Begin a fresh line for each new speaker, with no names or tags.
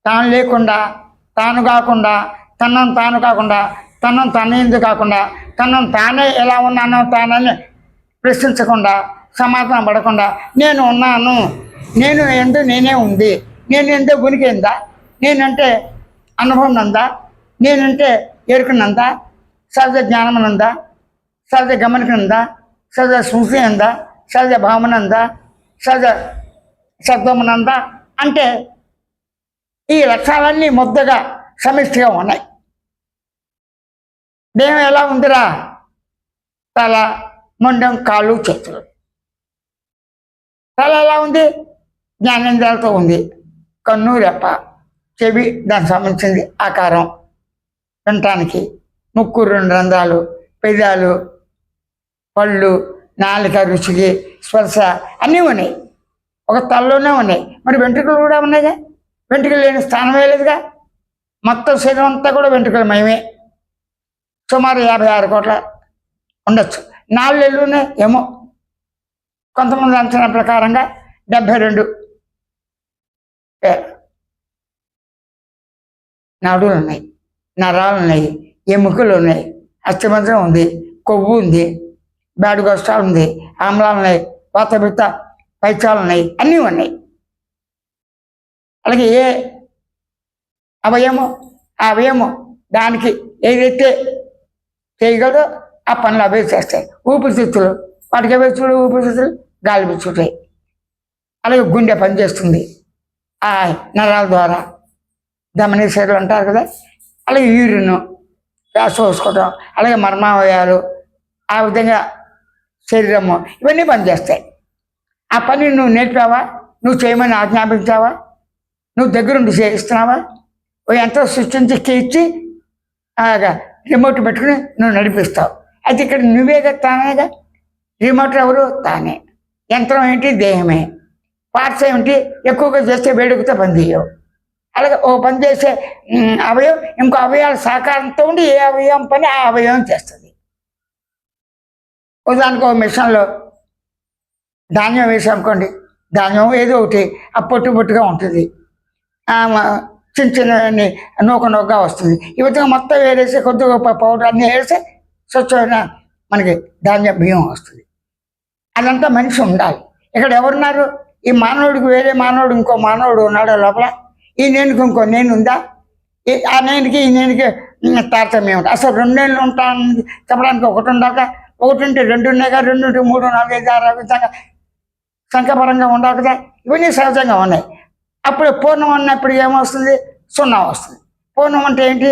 తాను లేకుండా, తాను కాకుండా, తనను తాను కాకుండా, తనను తనేందుకు కాకుండా, తనను తానే ఎలా ఉన్నానో తానని ప్రశ్నించకుండా, సమాధానం పడకుండా నేను ఉన్నాను, నేను ఎందు నేనే ఉంది, నేను ఎంతో ఉనికిందా, నేనంటే అనుభవం ఉందా, నేనంటే ఎరుకునందా, సహజ జ్ఞానమునందా, సహజ గమనికనుందా, సహజ స్మృతి ఉందా, సహజ భావనందా, సహజ శబ్దమునందా అంటే ఈ లక్షణాలన్నీ ముద్దగా సమిష్టిగా ఉన్నాయి. దేహం ఎలా ఉందిరా? తల, మొండెం, కాళ్ళు, చేతులు. తల ఎలా ఉంది? జ్ఞానేంద్రియాలతో ఉంది. కన్ను, రెప్ప, చెవి దానికి సంబంధించింది ఆకారం వినటానికి, ముక్కు 2 రంధ్రాలు, పెదాలు, పళ్ళు, నాలుక రుచికి, స్పర్శ అన్నీ ఉన్నాయి. ఒక తలలోనే ఉన్నాయి. మరి వెంట్రుకలు కూడా ఉన్నాయిగా. వెంట్రుకలు లేని స్థానమే లేదుగా. మొత్తం శరీరం అంతా కూడా వెంట్రుకలమయమే. సుమారు 56 కోట్ల ఉండొచ్చు. 4 నెలలు ఉన్నాయి ఏమో, కొంతమంది అంచనా ప్రకారంగా 72 నాడులు ఉన్నాయి, నరాలు ఉన్నాయి, ఎముకలు ఉన్నాయి, అస్థిమంత్రం ఉంది, కొవ్వు ఉంది, బ్యాడుగోష్టాలు ఉంది, ఆమ్లాలు ఉన్నాయి, వాతపిత్త పైచాలు ఉన్నాయి, అన్నీ ఉన్నాయి. అలాగే ఏ అవయము ఆ అవయము దానికి ఏదైతే చేయగలదో ఆ పనులు అవే చేస్తాయి. ఊపిరితిత్తులు, వాటికి అవే చూడు, ఊపిరితిత్తులు గాలి పీల్చుతాయి. అలాగే గుండె పనిచేస్తుంది ఆ నరాల ద్వారా, ధమనీశ్వరులు అంటారు కదా. అలాగే యూరిన్ శ్వాస పోసుకోవటం, అలాగే మర్మావయాలు, ఆ విధంగా శరీరము ఇవన్నీ పనిచేస్తాయి. ఆ పని నువ్వు నేర్పావా? నువ్వు చేయమని ఆజ్ఞాపించావా? నువ్వు దగ్గరుండి చేయిస్తున్నావా? ఓ యంత్రం సృష్టించి ఇచ్చి రిమోట్ పెట్టుకుని నువ్వు నడిపిస్తావు. అయితే ఇక్కడ నువ్వేగా, తానేగా. రిమోట్ ఎవరు? తానే. యంత్రం ఏంటి? దేహమే. పార్ట్స్ ఏమిటి? ఎక్కువగా చేస్తే వేడుకతో పని చేయవు. అలాగే ఓ పని చేసే అవయవం ఇంకో అవయవాల సహకారంతో ఉండి ఏ అవయవం పని ఆ అవయవం చేస్తుంది. ఉదాహరణకు ఒక మిషన్లో ధాన్యం వేసామనుకోండి, ధాన్యం ఏదో ఒకటి ఆ పొట్టు పొట్టుగా ఉంటుంది, చిన్న చిన్న నూకగా వస్తుంది. ఈ విధంగా మొత్తం వేరేసి కొద్దిగా పౌడర్ అన్నీ వేస్తే స్వచ్ఛమైన మనకి ధాన్యం బియ్యం వస్తుంది. అదంతా మనిషి ఉండాలి. ఇక్కడ ఎవరున్నారు? ఈ మానవుడికి వేరే మానవుడు ఇంకో మానవుడు ఉన్నాడు లోపల. ఈ నేనుకి ఇంకో నేను ఉందా? ఆ నేనుకి ఈ నేనుకి తారతమ్యం ఉంటుంది. అసలు 2 నేనులు ఉంటాను చెప్పడానికి ఒకటి ఉండాక, ఒకటి ఉంటే 2 ఉన్నాయి కదా, 2 ఉంటే 3, 4, 5, 6 విధంగా సంఖ్యాపరంగా ఉండాలి కదా. ఇవన్నీ సహజంగా ఉన్నాయి. అప్పుడు పూర్ణం అన్నప్పుడు ఏమొస్తుంది? 0 వస్తుంది. పూర్ణం అంటే ఏంటి?